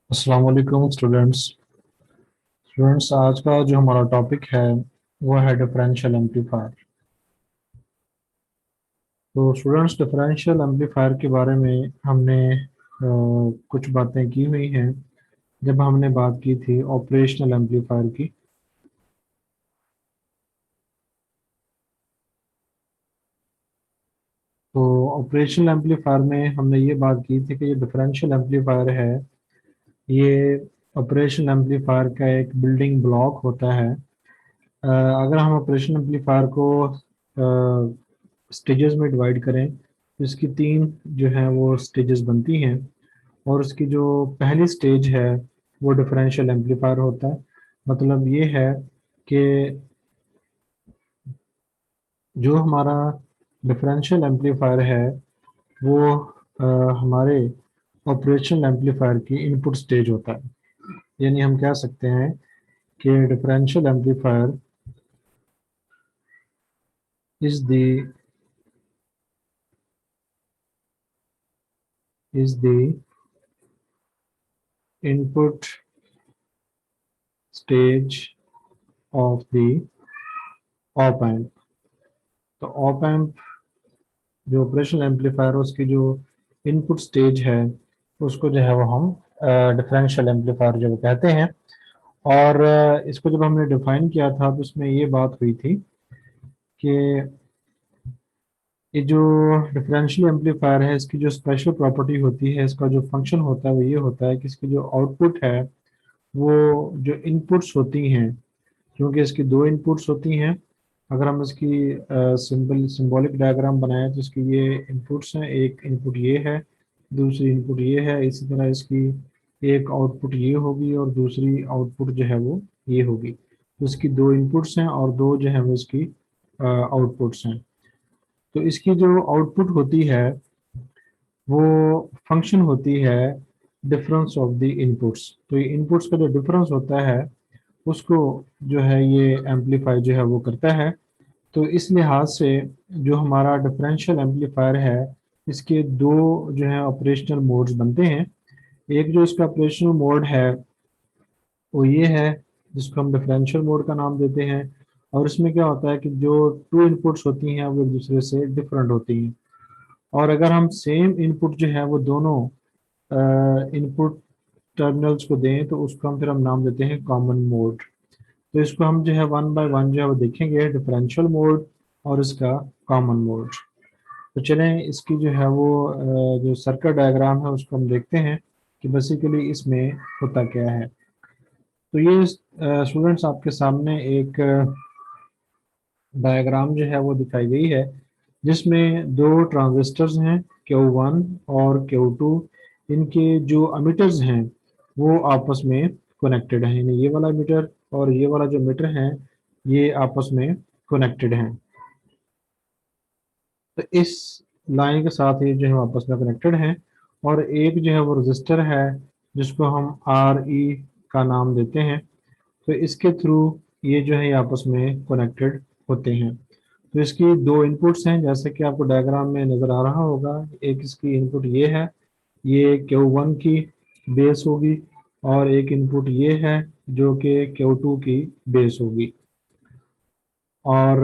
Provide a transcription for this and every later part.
अस्सलाम वालेकुम स्टूडेंट्स आज का जो हमारा टॉपिक है वो है डिफरेंशियल एम्पलीफायर। तो स्टूडेंट्स डिफरेंशियल एम्पलीफायर के बारे में हमने कुछ बातें की हुई हैं जब हमने बात की थी ऑपरेशनल एम्पलीफायर की। तो ऑपरेशनल एम्पलीफायर में हमने ये बात की थी कि ये डिफरेंशियल एम्पलीफायर है, ये ऑपरेशनल एम्पलीफायर का एक बिल्डिंग ब्लॉक होता है। अगर हम ऑपरेशन एम्पलीफायर को स्टेजेस में डिवाइड करें तो इसकी तीन जो है वो स्टेजेस बनती हैं। और उसकी जो पहली स्टेज है वो डिफरेंशियल एम्पलीफायर होता है। मतलब ये है कि जो हमारा डिफरेंशियल एम्पलीफायर है वो अ, हमारे ऑपरेशनल एम्पलीफायर की इनपुट स्टेज होता है। यानी हम कह सकते हैं कि differential amplifier is the is the input stage of the op amp. तो ऑप एम्प जो ऑपरेशनल एम्पलीफायर है उसकी जो इनपुट स्टेज है उसको जो है वो हम डिफरेंशियल एम्पलीफायर जो वो कहते हैं। और इसको जब हमने डिफाइन किया था तो उसमें ये बात हुई थी कि ये जो डिफरेंशियल एम्पलीफायर है इसकी जो स्पेशल प्रॉपर्टी होती है, इसका जो फंक्शन होता है वो ये होता है कि इसकी जो आउटपुट है वो जो इनपुट्स होती हैं, क्योंकि इसकी दो इनपुट्स होती हैं। अगर हम इसकी सिंबॉलिक डायग्राम बनाएं तो इसकी ये इनपुट्स हैं, एक इनपुट ये है, दूसरी इनपुट ये है। इसी तरह इसकी एक आउटपुट ये होगी और दूसरी आउटपुट जो है वो ये होगी। तो इसकी दो इनपुट्स हैं और दो जो है वो इसकी आउटपुट्स हैं। तो इसकी जो आउटपुट होती है वो फंक्शन होती है डिफरेंस ऑफ द इनपुट्स। तो ये इनपुट्स का जो डिफरेंस होता है उसको जो है ये एम्पलीफाई जो है वो करता है। तो इस लिहाज से जो हमारा डिफरेंशियल एम्पलीफायर है इसके दो जो है ऑपरेशनल मोड्स बनते हैं। एक जो इसका ऑपरेशनल मोड है वो ये है जिसको हम डिफरेंशियल मोड का नाम देते हैं। और इसमें क्या होता है कि जो टू इनपुट्स होती हैं वो एक दूसरे से डिफरेंट होती हैं। और अगर हम सेम इनपुट जो है वो दोनों इनपुट टर्मिनल्स को दें तो उसको हम फिर हम नाम देते हैं कॉमन मोड। तो इसको हम जो है वन बाय वन जो है वो देखेंगे, डिफरेंशियल मोड और इसका कॉमन मोड। तो चलें इसकी जो है वो जो सर्किट डायग्राम है उसको हम देखते हैं कि बेसिकली इसमें होता क्या है। तो ये स्टूडेंट्स आपके सामने एक डायग्राम जो है वो दिखाई गई है जिसमें दो ट्रांजिस्टर्स हैं Q1 और Q2। इनके जो अमीटर्स हैं वो आपस में कनेक्टेड हैं, यानी ये वाला मीटर और ये वाला जो मीटर है ये आपस में कनेक्टेड हैं। तो इस लाइन के साथ ये जो है आपस में कनेक्टेड हैं। और एक जो है वो रजिस्टर है जिसको हम RE का नाम देते हैं। तो इसके थ्रू ये जो है ये आपस में कनेक्टेड होते हैं। तो इसकी दो इनपुट्स हैं जैसे कि आपको डायग्राम में नज़र आ रहा होगा। एक इसकी इनपुट ये है, ये Q1 की बेस होगी, और एक इनपुट ये है जो कि Q2 की बेस होगी। और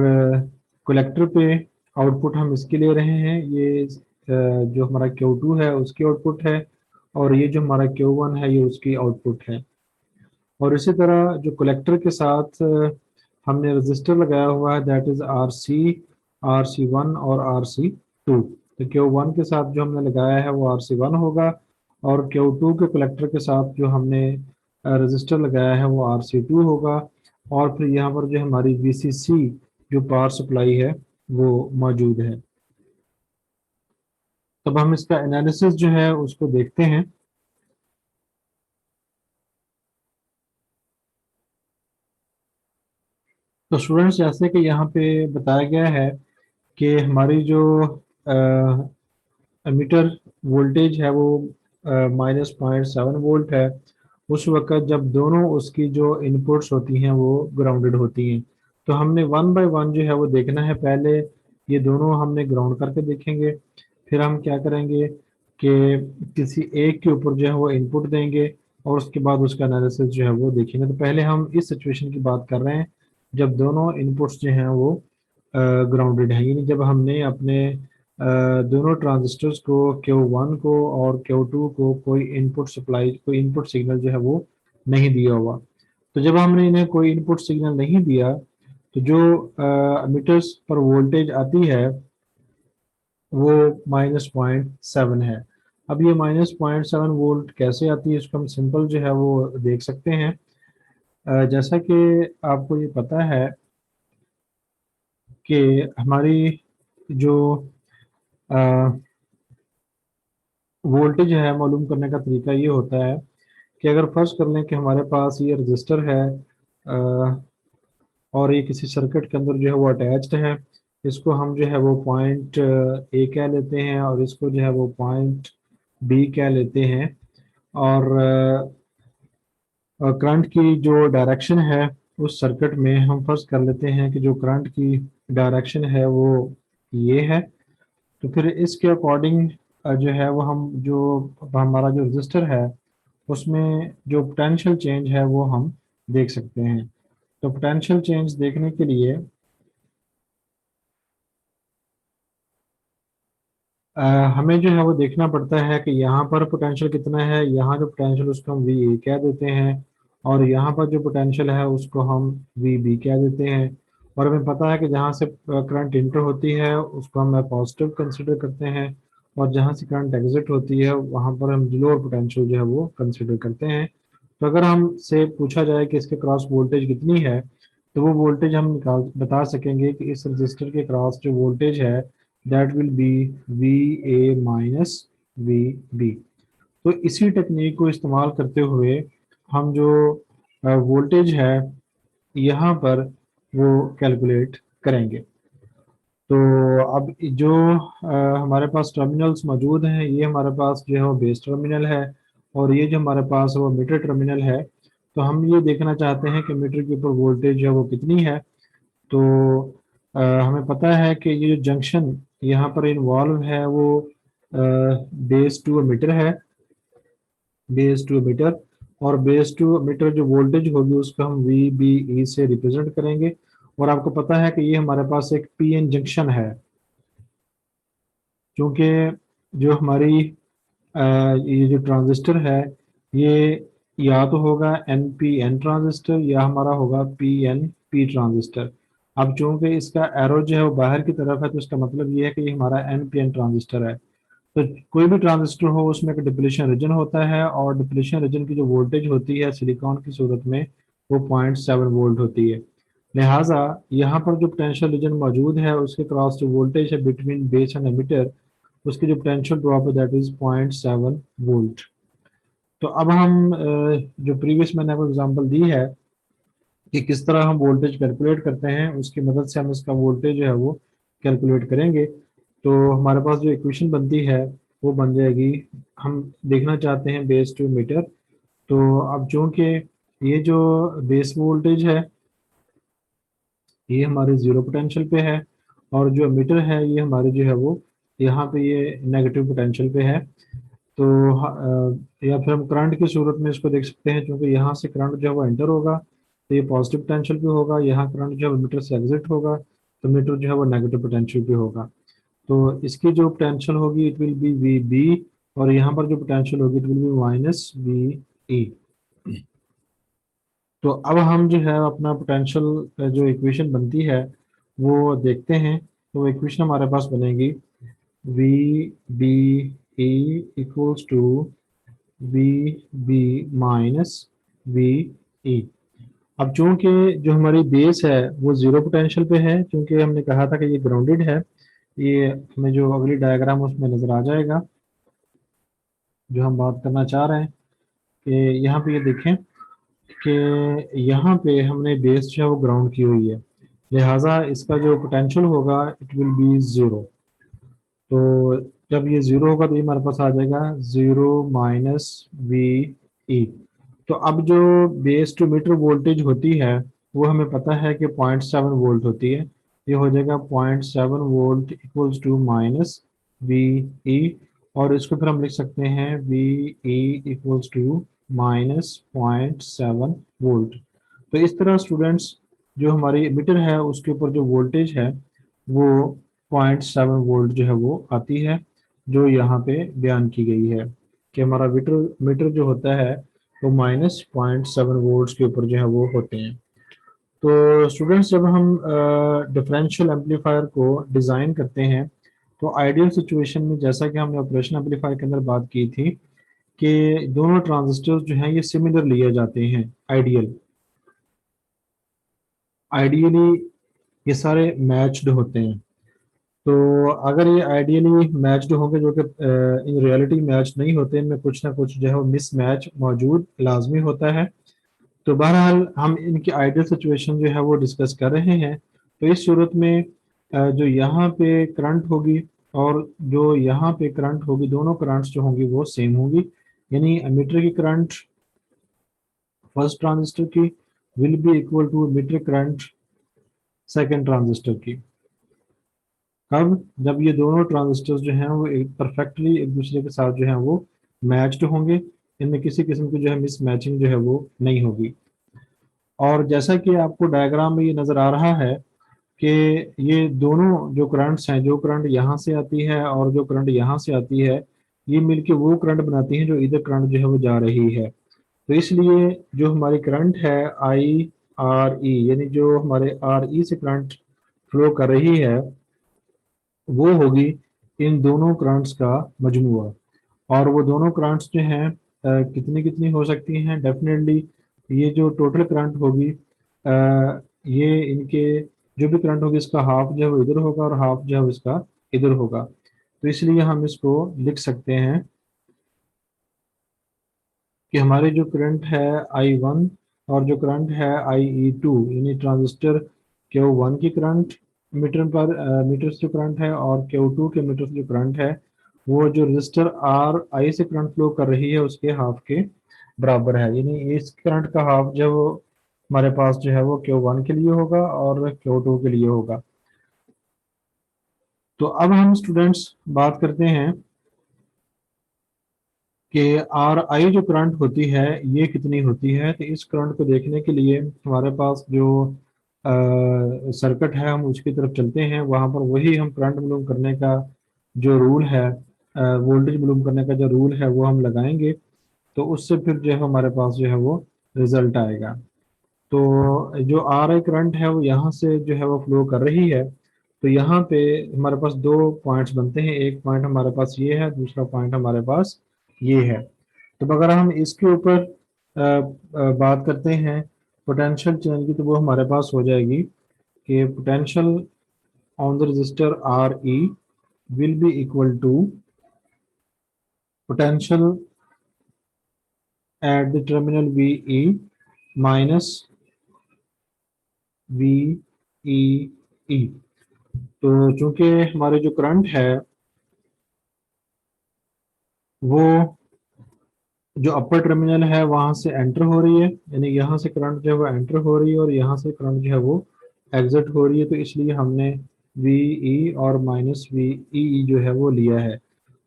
कलेक्टर पे आउटपुट हम इसके ले रहे हैं, ये जो हमारा Q2 है उसकी आउटपुट है, और ये जो हमारा Q1 है ये उसकी आउटपुट है। और इसी तरह जो कलेक्टर के साथ हमने रजिस्टर लगाया हुआ है दैट इज RC1 और RC2। तो Q1 के साथ जो हमने लगाया है वो RC1 होगा, और Q2 के कलेक्टर के साथ जो हमने रजिस्टर लगाया है वो RC2 होगा। और फिर यहाँ पर जो हमारी VCC जो पावर सप्लाई है वो मौजूद है। तब हम इसका एनालिसिस जो है उसको देखते हैं। तो स्टूडेंट्स जैसे कि यहाँ पे बताया गया है कि हमारी जो एमीटर वोल्टेज है वो -0.7 वोल्ट है उस वक्त जब दोनों उसकी जो इनपुट्स होती हैं वो ग्राउंडेड होती हैं। तो हमने वन बाय वन जो है वो देखना है। पहले ये दोनों हमने ग्राउंड करके देखेंगे, फिर हम क्या करेंगे कि किसी एक के ऊपर जो है वो इनपुट देंगे, और उसके बाद उसका एनालिसिस जो है वो देखेंगे। तो पहले हम इस सिचुएशन की बात कर रहे हैं जब दोनों इनपुट्स जो हैं वो ग्राउंडेड हैं, यानी जब हमने अपने दोनों ट्रांजिस्टर्स को Q1 को और Q2 को कोई इनपुट सप्लाई, कोई इनपुट सिग्नल जो है वो नहीं दिया हुआ। तो जब हमने इन्हें कोई इनपुट सिग्नल नहीं दिया तो जो मीटर्स पर वोल्टेज आती है वो -0.7 है। अब ये -0.7 वोल्ट कैसे आती है, इसको हम सिंपल जो है वो देख सकते हैं। जैसा कि आपको ये पता है कि हमारी जो वोल्टेज है मालूम करने का तरीका ये होता है कि अगर फर्ज कर लें कि हमारे पास ये रजिस्टर है और ये किसी सर्किट के अंदर जो है वो अटैच्ड है, इसको हम जो है वो पॉइंट ए कह लेते हैं और इसको जो है वो पॉइंट बी कह लेते हैं। और करंट की जो डायरेक्शन है उस सर्किट में हम फर्ज कर लेते हैं कि जो करंट की डायरेक्शन है वो ये है। तो फिर इसके अकॉर्डिंग जो है वो हम जो हमारा जो रजिस्टर है उसमें जो पोटेंशियल चेंज है वो हम देख सकते हैं। तो पोटेंशियल चेंज देखने के लिए अ, हमें जो है वो देखना पड़ता है कि यहाँ पर पोटेंशियल कितना है। यहाँ जो पोटेंशियल उसको हम वी ए कह देते हैं और यहाँ पर जो पोटेंशियल है उसको हम वी बी कह देते हैं। और हमें पता है कि जहाँ से करंट इंटर होती है उसको हम पॉजिटिव कंसिडर करते हैं और जहाँ से करंट एग्जिट होती है वहाँ पर हम लोअर पोटेंशियल जो है वो कंसिडर करते हैं। तो अगर हमसे पूछा जाए कि इसके क्रॉस वोल्टेज कितनी है तो वो वोल्टेज हम निकाल बता सकेंगे कि इस रजिस्टर के क्रॉस जो वोल्टेज है that will be V A minus V B. तो इसी टेक्निक को इस्तेमाल करते हुए हम जो वोल्टेज है यहाँ पर वो कैलकुलेट करेंगे। तो अब जो हमारे पास टर्मिनल्स मौजूद हैं ये हमारे पास जो है वो बेस टर्मिनल है और ये जो हमारे पास है वो मीटर टर्मिनल है। तो हम ये देखना चाहते हैं कि मीटर के ऊपर वोल्टेज जो है वो कितनी है। तो हमें पता है कि ये जो जंक्शन यहाँ पर इन्वॉल्व है वो बेस टू मीटर है, बेस टू मीटर। और बेस टू मीटर जो वोल्टेज होगी उसको हम वी बी ई से रिप्रेजेंट करेंगे। और आपको पता है कि ये हमारे पास एक पी एन जंक्शन है क्योंकि जो हमारी ये जो ट्रांजिस्टर है ये या तो होगा एन पी एन ट्रांजिस्टर या हमारा होगा पी एन पी ट्रांजिस्टर। अब चूंकि इसका एरो जो है वो बाहर की तरफ है तो इसका मतलब ये है कि ये हमारा एन पी एन ट्रांजिस्टर है। तो कोई भी ट्रांजिस्टर हो उसमें एक डिप्लीशन रीजन होता है और डिप्लीशन रीजन की जो वोल्टेज होती है सिलिकॉन की सूरत में वो 0.7 वोल्ट होती है। लिहाजा यहाँ पर जो पोटेंशियल रीजन मौजूद है उसके क्रॉस जो वोल्टेज है बिटवीन बेस एंड एमिटर उसकी जो पोटेंशियल ड्रॉप है दैट इज 0.7 वोल्ट। तो अब हम जो प्रीवियस मैंने आपको एग्जांपल दी है कि किस तरह हम वोल्टेज कैलकुलेट करते हैं उसकी मदद से हम इसका वोल्टेज जो है वो कैलकुलेट करेंगे। तो हमारे पास जो इक्वेशन बनती है वो बन जाएगी, हम देखना चाहते हैं बेस टू मीटर। तो अब चूंकि ये जो बेस वोल्टेज है ये हमारे जीरो पोटेंशियल पे है और जो मीटर है ये हमारे जो है वो यहाँ पे ये नेगेटिव पोटेंशियल पे है। तो या फिर हम करंट की सूरत में इसको देख सकते हैं क्योंकि यहाँ से करंट जो है वो एंटर होगा तो ये पॉजिटिव पोटेंशियल पे होगा, यहाँ करंट जो है वो मीटर से एग्जिट होगा तो मीटर जो है वो नेगेटिव पोटेंशियल पे होगा। तो इसकी जो पोटेंशियल होगी it will be V B और यहाँ पर जो पोटेंशियल होगी it will be minus V E. तो अब हम जो है अपना पोटेंशियल जो इक्वेशन बनती है वो देखते हैं। तो इक्वेशन हमारे पास बनेगी V B E equals to V B minus V E. अब चूंकि जो हमारी बेस है वो जीरो पोटेंशियल पे है क्योंकि हमने कहा था कि ये ग्राउंडेड है। ये हमें जो अगली डायग्राम उसमें नजर आ जाएगा जो हम बात करना चाह रहे हैं कि यहाँ पे ये देखें कि यहाँ पे हमने बेस जो है वो ग्राउंड की हुई है, लिहाजा इसका जो पोटेंशियल होगा इट विल बी जीरो। तो जब ये जीरो होगा तो ये हमारे पास आ जाएगा जीरो माइनस वी ई। तो अब जो बेस टू मीटर वोल्टेज होती है वो हमें पता है कि 0.7 वोल्ट होती है। ये हो जाएगा 0.7 volt equals to minus V E. और इसको फिर हम लिख सकते हैं V E equals to -0.7 volt. तो इस तरह स्टूडेंट्स जो हमारी मीटर है उसके ऊपर जो वोल्टेज है वो 0.7 वोल्ट जो है वो आती है, जो यहाँ पे बयान की गई है कि हमारा मीटर मीटर जो होता है वो -0.7 वोल्ट्स के ऊपर जो है वो होते हैं। तो स्टूडेंट्स जब हम डिफरेंशियल एम्पलीफायर को डिज़ाइन करते हैं तो आइडियल सिचुएशन में, जैसा कि हमने ऑपरेशन एम्पलीफायर के अंदर बात की थी, कि दोनों ट्रांजिस्टर जो हैं ये सिमिलर लिए जाते हैं। आइडियली ये सारे मैच्ड होते हैं। तो अगर ये आइडियली मैच्ड होंगे, जो कि इन रियलिटी मैच नहीं होते, इनमें कुछ ना कुछ जो है वो मिसमैच मौजूद लाजमी होता है। तो बहरहाल हम इनकी आइडियल सिचुएशन जो है वो डिस्कस कर रहे हैं। तो इस सूरत में जो यहाँ पे करंट होगी और जो यहाँ पे करंट होगी, दोनों करंट्स जो होंगी वो सेम होंगी, यानी एमीटर की करंट फर्स्ट ट्रांजिस्टर की will be equal to emitter current second transistor की। कब? जब ये दोनों ट्रांजिस्टर जो हैं वो एक परफेक्टली एक दूसरे के साथ जो है वो मैच्ड होंगे, इनमें किसी किस्म की जो है मिस मैचिंग जो है वो नहीं होगी। और जैसा कि आपको डायग्राम में ये नज़र आ रहा है कि ये दोनों जो करंट्स हैं, जो करंट यहाँ से आती है और जो करंट यहाँ से आती है, ये मिलके वो करंट बनाती हैं जो इधर करंट जो है वो जा रही है। तो इसलिए जो हमारी करंट है आई आर ई, यानी जो हमारे आर ई से करंट फ्लो कर रही है, वो होगी इन दोनों करंट्स का मजमूआ। और वो दोनों करंट्स जो हैं कितनी कितनी हो सकती हैं? डेफिनेटली ये जो टोटल करंट होगी, ये इनके जो भी करंट होगी इसका हाफ जो है वो इधर होगा और हाफ जो है वो इसका इधर होगा। तो इसलिए हम इसको लिख सकते हैं कि हमारे जो करंट है I1 और जो करंट है IE2, यानी ट्रांजिस्टर Q1 की करंट मीटर पर मीटर से जो करंट है और Q2 के मीटर से जो करंट है, वो जो रजिस्टर RI से करंट फ्लो कर रही है उसके हाफ के बराबर है। यानी इस करंट का हाफ जो है वो हमारे पास जो है वो Q1 के लिए होगा और Q2 के लिए होगा। तो अब हम स्टूडेंट्स बात करते हैं कि आर आई जो करंट होती है ये कितनी होती है। तो इस करंट को देखने के लिए हमारे पास जो सर्किट है हम उसकी तरफ चलते हैं। वहाँ पर वही हम करंट मालूम करने का जो रूल है, वोल्टेज मालूम करने का जो रूल है वो हम लगाएंगे। तो उससे फिर जो है हमारे पास जो है वो रिजल्ट आएगा। तो जो आर आई करंट है वो यहाँ से जो है वो फ्लो कर रही है। तो यहाँ पे हमारे पास दो पॉइंट्स बनते हैं, एक पॉइंट हमारे पास ये है, दूसरा पॉइंट हमारे पास ये है। तो अगर हम इसके ऊपर बात करते हैं पोटेंशियल चेंज की, तो वो हमारे पास हो जाएगी कि potential on the register R E will be equal to potential at the terminal V E minus V E E. तो चूंकि हमारे जो करंट है वो जो अपर टर्मिनल है वहां से एंटर हो रही है, यानी यहाँ से करंट जो है वो एंटर हो रही है और यहाँ से करंट जो है वो एग्जिट हो रही है, तो इसलिए हमने वी ई और माइनस वी ई जो है वो लिया है।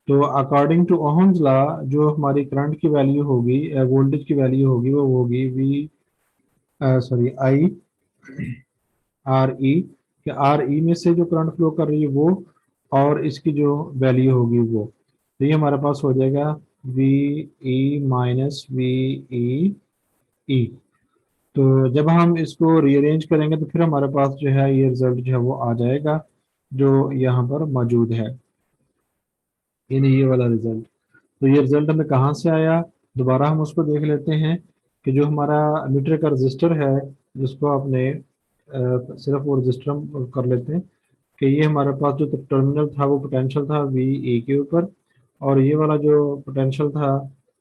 तो अकॉर्डिंग टू ओहम्स लॉ जो हमारी करंट की वैल्यू होगी, वोल्टेज की वैल्यू होगी, वो होगी V sorry I R E, कि आर ई में से जो करंट फ्लो कर रही है वो और इसकी जो वैल्यू होगी वो, तो ये हमारे पास हो जाएगा V E minus V E E. तो जब हम इसको रीअरेंज करेंगे तो फिर हमारे पास जो है ये रिजल्ट जो है वो आ जाएगा जो यहाँ पर मौजूद है, यानी ये वाला रिजल्ट। तो ये रिजल्ट हमें कहाँ से आया, दोबारा हम उसको देख लेते हैं कि जो हमारा मीटर का रजिस्टर है, जिसको आपने सिर्फ वो रजिस्टर हम कर लेते हैं कि ये हमारे पास जो टर्मिनल था वो पोटेंशियल था वी ए के ऊपर, और ये वाला जो पोटेंशियल था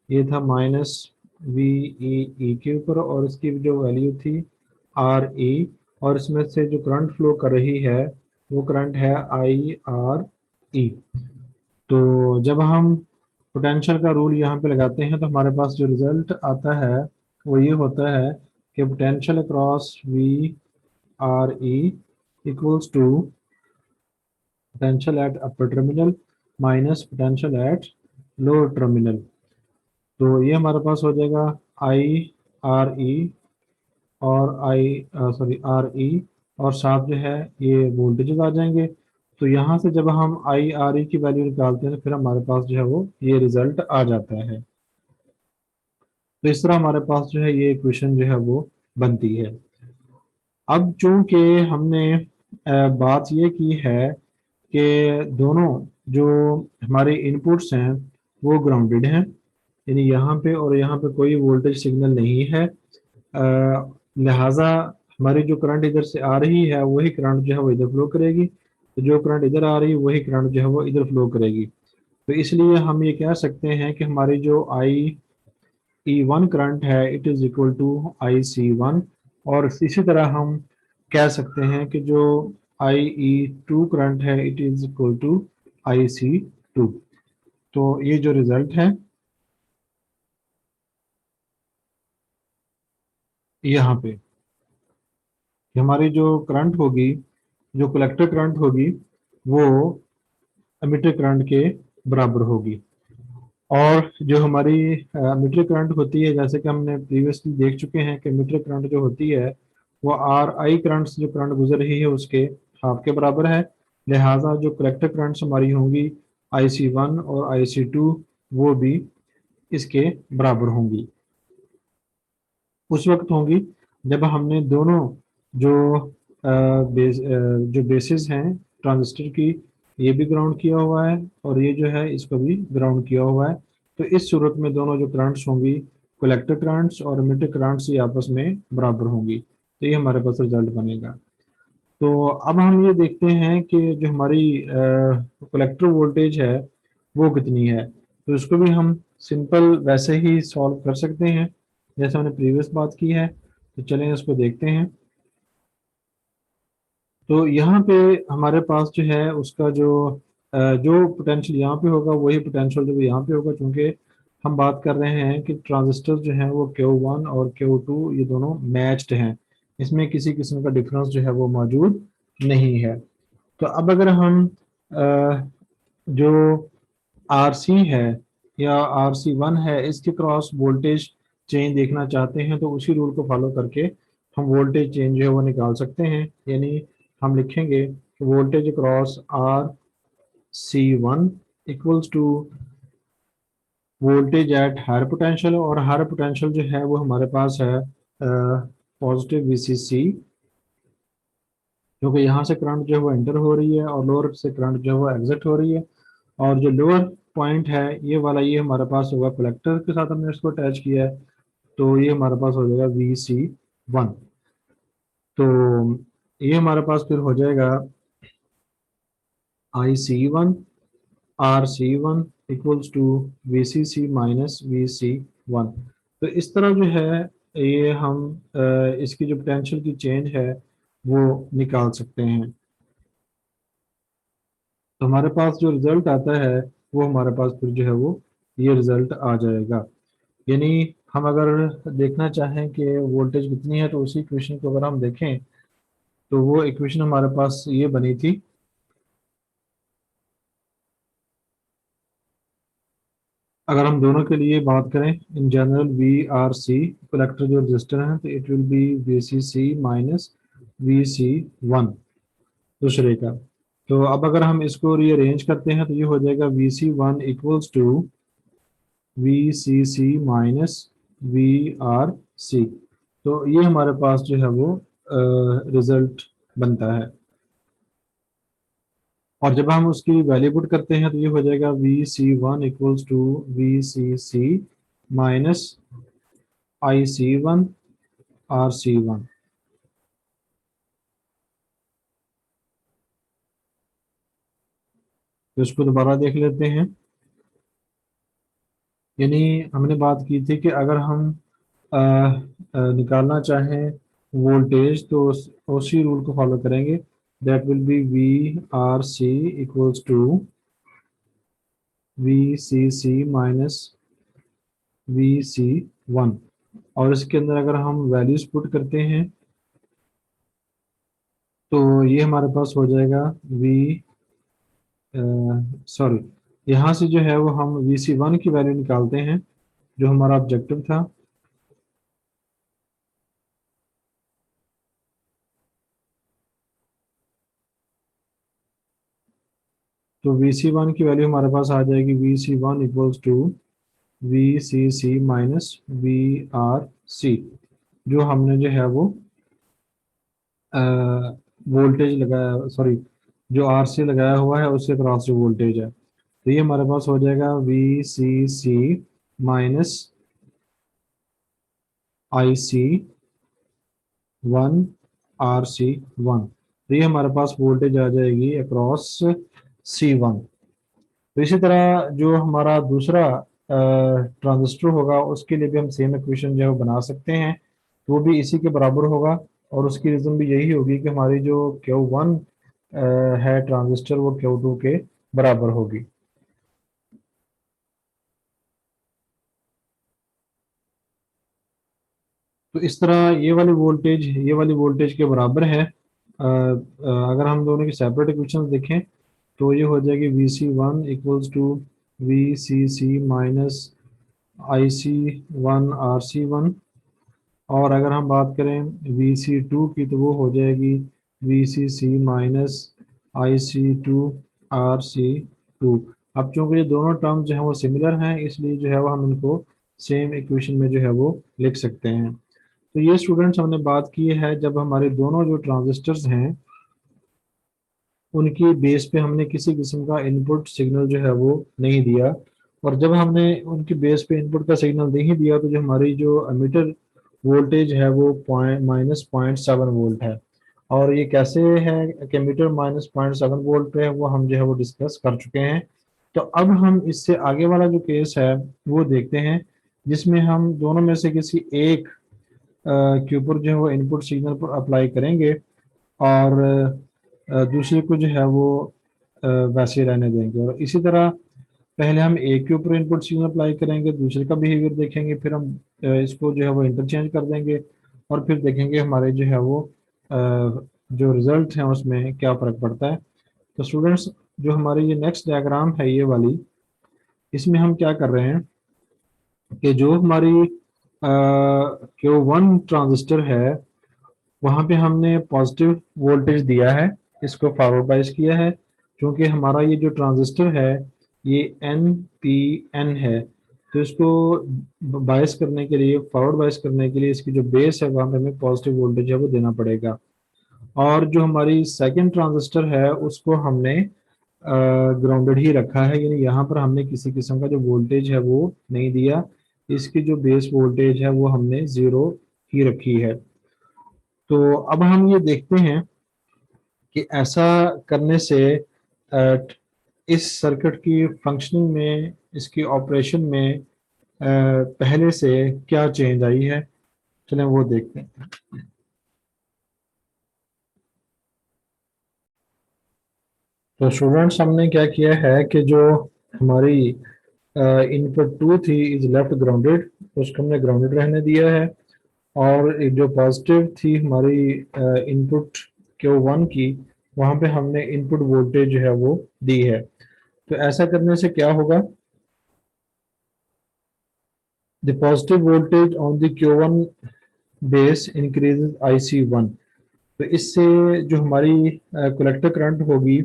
ये था माइनस वी ई के ऊपर, और इसकी जो वैल्यू थी आर ई, और इसमें से जो करंट फ्लो कर रही है वो करंट है आई आर ई। तो जब हम पोटेंशियल का रूल यहाँ पे लगाते हैं तो हमारे पास जो रिजल्ट आता है वो ये होता है कि potential across V R E equals to potential at upper terminal minus potential at lower terminal। तो ये हमारे पास हो जाएगा आई आर ई और आर ई, और साथ जो है ये वोल्टेजेस आ जाएंगे। तो यहाँ से जब हम आई आर ई की वैल्यू निकालते हैं तो फिर हमारे पास जो है वो ये रिजल्ट आ जाता है। तो इस तरह हमारे पास जो है ये इक्वेशन जो है वो बनती है। अब चूंकि हमने बात ये की है कि दोनों जो हमारे इनपुट्स हैं वो ग्राउंडेड हैं, यानी यहाँ पे और यहाँ पे कोई वोल्टेज सिग्नल नहीं है, लिहाजा हमारी जो करंट इधर से आ रही है वही करंट जो है वो इधर फ्लो करेगी, तो जो करंट इधर आ रही है वही करंट जो है वो इधर फ्लो करेगी। तो इसलिए हम ये कह सकते हैं कि हमारी जो आई ई वन करंट है it is equal to I C one, और इसी तरह हम कह सकते हैं कि जो आई ई टू करंट है it is equal to I C two. तो ये जो रिजल्ट है यहाँ पे कि हमारी जो करंट होगी, जो कलेक्टर करंट होगी वो एमिटर करंट के बराबर होगी। और जो हमारी मीटर करंट होती है, जैसे कि हमने प्रीवियसली देख चुके हैं कि मीटर करंट जो होती है वो आर आई करंट से जो करंट गुजर रही है उसके हाफ के बराबर है। लिहाजा जो कलेक्टर करंट्स हमारी होंगी आई सी वन और आई सी टू वो भी इसके बराबर होंगी। उस वक्त होंगी जब हमने दोनों जो जो बेसिस हैं ट्रांजिस्टर की, ये भी ग्राउंड किया हुआ है और ये जो है इसको भी ग्राउंड किया हुआ है। तो इस सूरत में दोनों जो करंट्स होंगी, कलेक्टर करंट्स और एमिटर करंट्स, ये आपस में बराबर होंगी। तो ये हमारे पास रिजल्ट बनेगा। तो अब हम ये देखते हैं कि जो हमारी कलेक्टर वोल्टेज है वो कितनी है। तो इसको भी हम सिंपल वैसे ही सॉल्व कर सकते हैं जैसे हमने प्रीवियस बात की है। तो चलें इसको देखते हैं। तो यहाँ पे हमारे पास जो है उसका जो पोटेंशियल यहाँ पे होगा वही पोटेंशियल जो यहाँ पे होगा, क्योंकि हम बात कर रहे हैं कि ट्रांजिस्टर जो है वो Q1 और Q2 ये दोनों मैच्ड हैं, इसमें किसी किस्म का डिफरेंस जो है वो मौजूद नहीं है। तो अब अगर हम जो आर सी है या आर सी वन है इसके क्रॉस वोल्टेज चेंज देखना चाहते हैं तो उसी रूल को फॉलो करके हम वोल्टेज चेंज जो है वो निकाल सकते हैं। यानी हम लिखेंगे कि voltage cross R C one equals to voltage at higher potential, और हायर पोटेंशियल जो है वो हमारे पास है पॉजिटिव वीसीसी, क्योंकि यहाँ से करंट जो है वो एंटर हो रही है और लोअर से करंट जो है वो एग्जिट हो रही है। और जो लोअर पॉइंट है ये वाला, ये हमारे पास होगा कलेक्टर के साथ हमने इसको अटैच किया है, तो ये हमारे पास हो जाएगा वी सी वन। तो ये हमारे पास फिर हो जाएगा I C one R C one equals to V C C minus V C one. तो इस तरह जो है ये हम इसकी जो पोटेंशियल की चेंज है वो निकाल सकते हैं। तो हमारे पास जो रिजल्ट आता है वो हमारे पास फिर जो है वो ये रिजल्ट आ जाएगा। यानी हम अगर देखना चाहें कि वोल्टेज कितनी है तो उसी इक्वेशन को अगर हम देखें तो वो इक्वेशन हमारे पास ये बनी थी। अगर हम दोनों के लिए बात करें in general V R C collector जो रजिस्टर हैं तो it will be V C C minus V C one दूसरे का। तो अब अगर हम इसको रीअरेंज करते हैं तो ये हो जाएगा V C one equals to V C C minus V R C. तो ये हमारे पास जो है वो रिजल्ट बनता है। और जब हम उसकी वैल्यू पुट करते हैं तो ये हो जाएगा V C one equals to V C C minus I C one R C one. तो इसको दोबारा देख लेते हैं। यानी हमने बात की थी कि अगर हम निकालना चाहें वोल्टेज तो उसी रूल को फॉलो करेंगे। That will be V R C equals to V C C minus V C one. और इसके अंदर अगर हम वैल्यूज पुट करते हैं तो ये हमारे पास हो जाएगा वी सॉरी, यहाँ से जो है वो हम वी सी वन की वैल्यू निकालते हैं जो हमारा ऑब्जेक्टिव था। तो VC1 की वैल्यू हमारे पास आ जाएगी VC1 equals to VCC minus VRC, जो हमने जो है वो वोल्टेज लगाया, सॉरी, जो RC लगाया हुआ है उसके क्रॉस जो वोल्टेज है। तो ये हमारे पास हो जाएगा VCC माइनस IC1 RC1। तो ये हमारे पास वोल्टेज आ जाएगी अक्रॉस C1। तो इसी तरह जो हमारा दूसरा ट्रांजिस्टर होगा उसके लिए भी हम सेम इक्वेशन जो है वो बना सकते हैं, तो वो भी इसी के बराबर होगा। और उसकी रीज़न भी यही होगी कि हमारी जो Q1 है ट्रांजिस्टर, वो Q2 के बराबर होगी। तो इस तरह ये वाली वोल्टेज के बराबर है। अगर हम दोनों की सेपरेट इक्वेशन देखें तो ये हो जाएगी VC1 equals to VCC minus IC1 RC1। और अगर हम बात करें VC2 की तो वो हो जाएगी VCC माइनस IC2 RC2। अब चूंकि ये दोनों टर्म जो है वो सिमिलर हैं, इसलिए जो है वो हम इनको सेम इक्वेशन में जो है वो लिख सकते हैं। तो ये स्टूडेंट्स हमने बात की है जब हमारे दोनों जो ट्रांजिस्टर्स हैं उनकी बेस पे हमने किसी किस्म का इनपुट सिग्नल जो है वो नहीं दिया। और जब हमने उनकी बेस पे इनपुट का सिग्नल नहीं दिया तो जो हमारी जो एमीटर वोल्टेज है वो -0.7 वोल्ट है। और ये कैसे है कि एमीटर -0.7 वोल्ट पे है, वो हम जो है वो डिस्कस कर चुके हैं। तो अब हम इससे आगे वाला जो केस है वो देखते हैं, जिसमें हम दोनों में से किसी एक के ऊपर जो है वो इनपुट सिग्नल पर अप्लाई करेंगे और दूसरे को जो है वो वैसे रहने देंगे। और इसी तरह पहले हम एक के ऊपर इनपुट सिग्नल अप्लाई करेंगे, दूसरे का बिहेवियर देखेंगे, फिर हम इसको जो है वो इंटरचेंज कर देंगे और फिर देखेंगे हमारे जो है वो अ, जो रिजल्ट है उसमें क्या फ़र्क पड़ता है। तो स्टूडेंट्स, जो हमारी ये नेक्स्ट डायग्राम है ये वाली, इसमें हम क्या कर रहे हैं कि जो हमारी Q1 ट्रांजिस्टर है वहाँ पे हमने पॉजिटिव वोल्टेज दिया है, इसको फॉरवर्ड बायस किया है। क्योंकि हमारा ये जो ट्रांजिस्टर है ये NPN है, तो इसको बायस करने के लिए, फॉरवर्ड बायस करने के लिए इसकी जो बेस है वहाँ पे हमें पॉजिटिव वोल्टेज है वो देना पड़ेगा। और जो हमारी सेकंड ट्रांजिस्टर है उसको हमने ग्राउंडेड ही रखा है, यानी यहाँ पर हमने किसी किस्म का जो वोल्टेज है वो नहीं दिया। इसकी जो बेस वोल्टेज है वो हमने ज़ीरो ही रखी है। तो अब हम ये देखते हैं कि ऐसा करने से अ, इस सर्किट की फंक्शनिंग में, इसकी ऑपरेशन में पहले से क्या चेंज आई है, चलें वो देखते हैं। तो स्टूडेंट्स, हमने क्या किया है कि जो हमारी इनपुट 2 थी इज लेफ्ट ग्राउंडेड, उसको हमने ग्राउंडेड रहने दिया है। और एक जो पॉजिटिव थी हमारी इनपुट Q1 की, वहाँ पे हमने इनपुट वोल्टेज जो है वो दी है। तो ऐसा करने से क्या होगा, the positive voltage on the Q1 base increases IC1। तो इससे जो हमारी कलेक्टर करंट होगी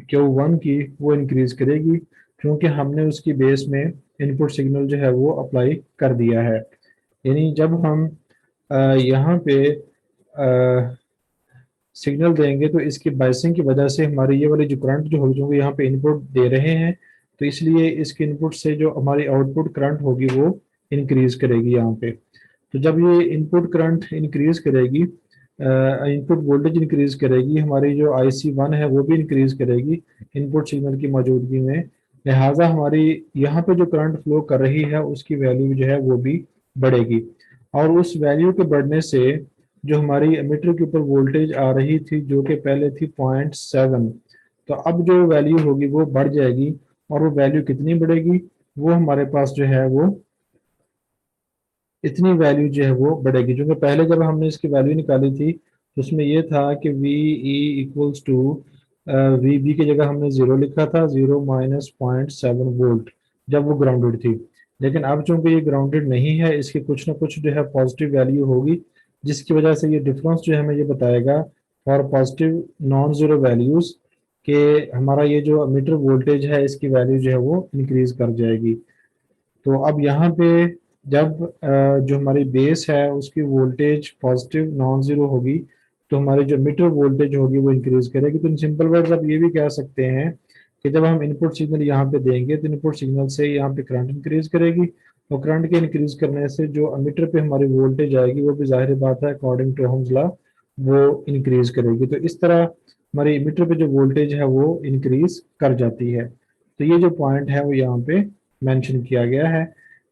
Q1 की वो इंक्रीज करेगी, क्योंकि हमने उसकी बेस में इनपुट सिग्नल जो है वो अप्लाई कर दिया है। यानी जब हम यहाँ पे सिग्नल देंगे तो इसकी बाइसिंग की वजह से हमारी ये वाली जो करंट जो होगी, क्योंकि यहाँ पे इनपुट दे रहे हैं, तो इसलिए इसके इनपुट से जो हमारी आउटपुट करंट होगी वो इंक्रीज करेगी यहाँ पे। तो जब ये इनपुट करंट इंक्रीज करेगी, इनपुट वोल्टेज इंक्रीज करेगी, हमारी जो IC1 है वो भी इंक्रीज करेगी इनपुट सिग्नल की मौजूदगी में। लिहाजा हमारी यहाँ पे जो करंट फ्लो कर रही है उसकी वैल्यू जो है वो भी बढ़ेगी। और उस वैल्यू के बढ़ने से जो हमारी एमीटर के ऊपर वोल्टेज आ रही थी जो कि पहले थी 0.7, तो अब जो वैल्यू होगी वो बढ़ जाएगी। और वो वैल्यू कितनी बढ़ेगी, वो हमारे पास जो है वो इतनी वैल्यू जो है वो बढ़ेगी। क्योंकि पहले जब हमने इसकी वैल्यू निकाली थी तो उसमें ये था कि VE इक्वल्स टू VB की जगह हमने 0 लिखा था, 0 -0.7 वोल्ट, जब वो ग्राउंडेड थी। लेकिन अब चूंकि ये ग्राउंडेड नहीं है, इसकी कुछ ना कुछ जो है पॉजिटिव वैल्यू होगी, जिसकी वजह से ये डिफरेंस जो है हमें ये बताएगा for positive non zero values कि हमारा ये जो मीटर वोल्टेज है इसकी वैल्यू जो है वो इंक्रीज कर जाएगी। तो अब यहाँ पे जब जो हमारी बेस है उसकी वोल्टेज पॉजिटिव नॉन जीरो होगी, तो हमारी जो मीटर वोल्टेज होगी वो इंक्रीज करेगी। तो इन सिंपल वर्ड्स आप ये भी कह सकते हैं कि जब हम इनपुट सिग्नल यहाँ पे देंगे तो इनपुट सिग्नल से यहाँ पे करंट इंक्रीज करेगी, और करंट के इंक्रीज करने से जो अमीटर पे हमारी वोल्टेज आएगी वो भी जाहिर बात है अकॉर्डिंग टू ओहम्स लॉ वो इंक्रीज करेगी। तो इस तरह हमारी मीटर पे जो वोल्टेज है वो इंक्रीज कर जाती है। तो ये जो पॉइंट है वो यहाँ पे मेंशन किया गया है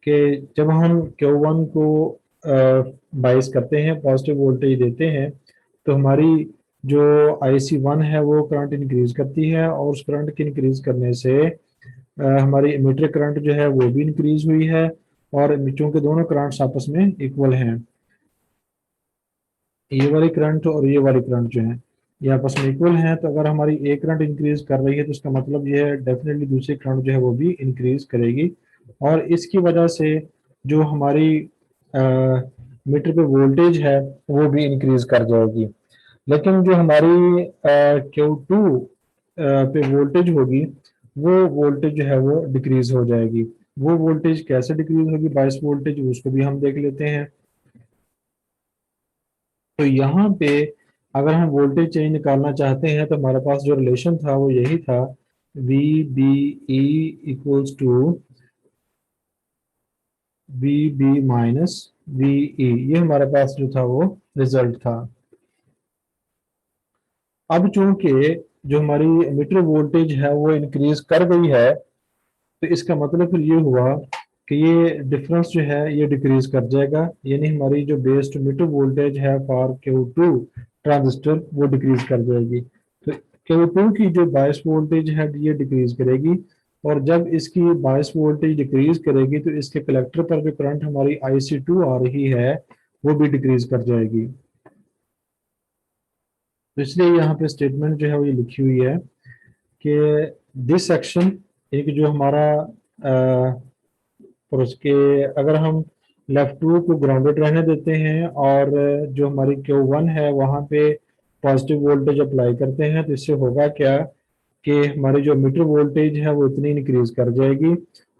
कि जब हम Q1 को बाइस करते हैं, पॉजिटिव वोल्टेज देते हैं, तो हमारी जो IC1 है वो करंट इंक्रीज करती है, और उस करंट के इंक्रीज करने से हमारी मीटर करंट जो है वो भी इंक्रीज हुई है। और चूंकि दोनों करंट्स आपस में इक्वल हैं, ये वाली करंट और ये वाली करंट जो है ये आपस में इक्वल हैं, तो अगर हमारी एक करंट इंक्रीज कर रही है तो इसका मतलब ये है डेफिनेटली दूसरी करंट जो है वो भी इंक्रीज करेगी, और इसकी वजह से जो हमारी मीटर पे वोल्टेज है वो भी इंक्रीज कर जाएगी। लेकिन जो हमारी Q2 पे वोल्टेज होगी, वो वोल्टेज जो है वो डिक्रीज हो जाएगी। वो वोल्टेज कैसे डिक्रीज होगी, बायस वोल्टेज, उसको भी हम देख लेते हैं। तो यहाँ पे अगर हम वोल्टेज चेंज निकालना चाहते हैं तो हमारे पास जो रिलेशन था वो यही था, V B E equals to V B minus V E, ये हमारे पास जो था वो रिजल्ट था। अब चूंकि जो हमारी मीटर वोल्टेज है वो इंक्रीज कर गई है, तो इसका मतलब फिर ये हुआ कि ये डिफरेंस जो है ये डिक्रीज कर जाएगा, यानी हमारी जो बेस टू मीटर वोल्टेज है फॉर Q2 ट्रांजिस्टर वो डिक्रीज कर जाएगी। तो Q2 की जो बायस वोल्टेज है ये डिक्रीज करेगी, और जब इसकी बायस वोल्टेज डिक्रीज करेगी तो इसके कलेक्टर पर जो करंट हमारी IC2 आ रही है वो भी डिक्रीज कर जाएगी। तो इसलिए यहाँ पे स्टेटमेंट जो है वो ये लिखी हुई है कि दिस सेक्शन, एक जो हमारा और उसके अगर हम लेफ्ट टू को ग्राउंडेड रहने देते हैं और जो हमारी Q1 है वहाँ पे पॉजिटिव वोल्टेज अप्लाई करते हैं, तो इससे होगा क्या कि हमारी जो मीटर वोल्टेज है वो इतनी इंक्रीज कर जाएगी,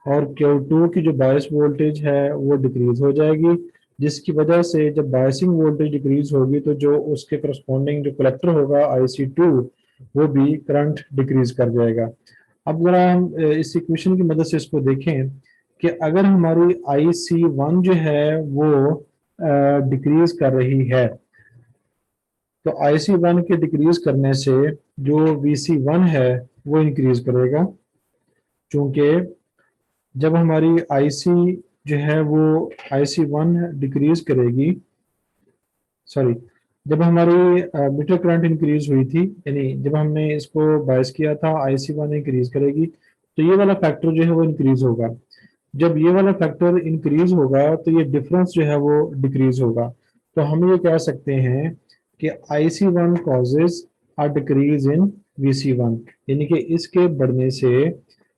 और Q2 की जो बायस वोल्टेज है वो डिक्रीज हो जाएगी, जिसकी वजह से जब बायसिंग वोल्टेज डिक्रीज होगी तो जो उसके करस्पॉन्डिंग जो कलेक्टर होगा IC2 वो भी करंट डिक्रीज कर जाएगा। अब जरा हम इस इक्वेशन की मदद से इसको देखें कि अगर हमारी IC1 जो है वो डिक्रीज कर रही है, तो IC1 के डिक्रीज करने से जो VC1 है वो इंक्रीज करेगा। चूंकि जब हमारी IC जो है वो IC1 डिक्रीज करेगी, सॉरी, जब हमारी मीटर करंट इंक्रीज हुई थी, यानी जब हमने इसको बायस किया था IC1 इंक्रीज करेगी, तो ये वाला फैक्टर जो है वो इंक्रीज होगा। जब ये वाला फैक्टर इंक्रीज होगा तो ये डिफरेंस जो है वो डिक्रीज होगा। तो हम ये कह सकते हैं कि IC1 causes a decrease in VC1, यानी कि इसके बढ़ने से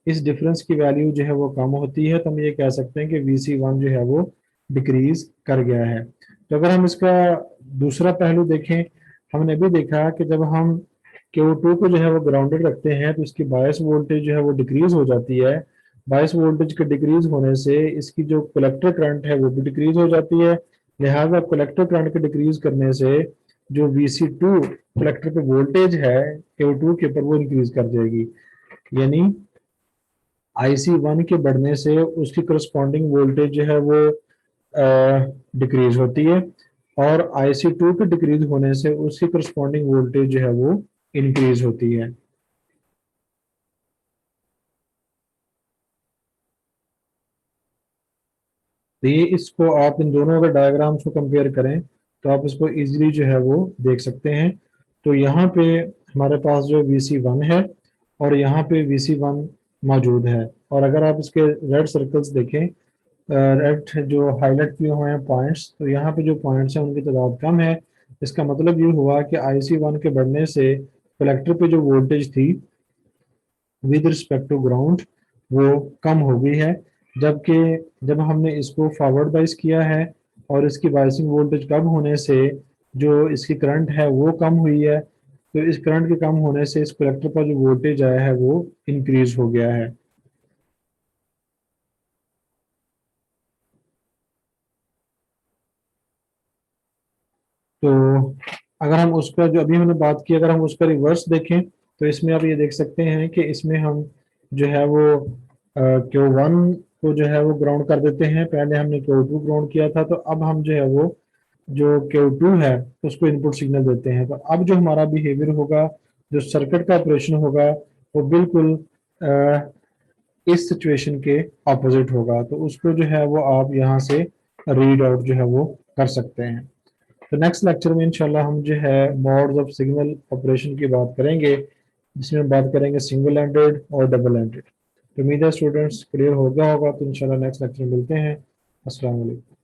इस डिफरेंस की वैल्यू जो है वो कम होती है, तो हम ये कह सकते हैं कि VC1 जो है वो डिक्रीज कर गया है। तो अगर हम इसका दूसरा पहलू देखें, हमने भी देखा कि जब हम Q2 को जो है वो ग्राउंडेड रखते हैं तो इसकी बायस वोल्टेज जो है वो डिक्रीज हो जाती है। बायस वोल्टेज के डिक्रीज होने से इसकी जो कलेक्टर करंट है वो भी डिक्रीज हो जाती है। लिहाजा कलेक्टर करंट के डिक्रीज करने से जो VC2 कलेक्टर पे वोल्टेज है Q2 के ऊपर वो इंक्रीज कर जाएगी, यानी IC1 के बढ़ने से उसकी करस्पॉन्डिंग वोल्टेज जो है वो डिक्रीज होती है, और IC2 के डिक्रीज होने से उसकी करस्पॉन्डिंग वोल्टेज जो है वो इंक्रीज होती है। तो ये इसको आप इन दोनों अगर डायग्राम्स को कंपेयर करें तो आप इसको इजीली जो है वो देख सकते हैं। तो यहाँ पे हमारे पास जो VC1 है और यहाँ पे VC1 मौजूद है, और अगर आप इसके रेड सर्कल्स देखें, रेड जो हाईलाइट किए हुए हैं पॉइंट्स, तो यहाँ पे जो पॉइंट्स हैं उनकी तादाद कम है। इसका मतलब ये हुआ कि IC1 के बढ़ने से कलेक्टर पे जो वोल्टेज थी विद रिस्पेक्ट टू ग्राउंड वो कम हो गई है। जबकि जब हमने इसको फॉरवर्ड बाइस किया है और इसकी बाइसिंग वोल्टेज कम होने से जो इसकी करंट है वो कम हुई है, तो इस करंट के कम होने से इस कलेक्टर का जो वोल्टेज आया है वो इंक्रीज हो गया है। तो अगर हम उसका जो अभी हमने बात की, अगर हम उसका रिवर्स देखें तो इसमें आप ये देख सकते हैं कि इसमें हम जो है वो क्यू वन को जो है वो ग्राउंड कर देते हैं। पहले हमने क्यू टू ग्राउंड किया था, तो अब हम जो है वो जो क्यू टू है उसको इनपुट सिग्नल देते हैं। तो अब जो हमारा बिहेवियर होगा, जो सर्किट का ऑपरेशन होगा, वो बिल्कुल इस सिचुएशन के ऑपोजिट होगा। तो उसको जो है वो आप यहाँ से रीड आउट जो है वो कर सकते हैं। तो नेक्स्ट लेक्चर में इंशाल्लाह हम जो है मोड्स ऑफ सिग्नल ऑपरेशन की बात करेंगे, जिसमें हम बात करेंगे सिंगल एंडेड और डबल एंडेड। तो उम्मीद है स्टूडेंट्स क्लियर हो गया होगा। तो इंशाल्लाह नेक्स्ट लेक्चर में मिलते हैं। अस्सलाम वालेकुम।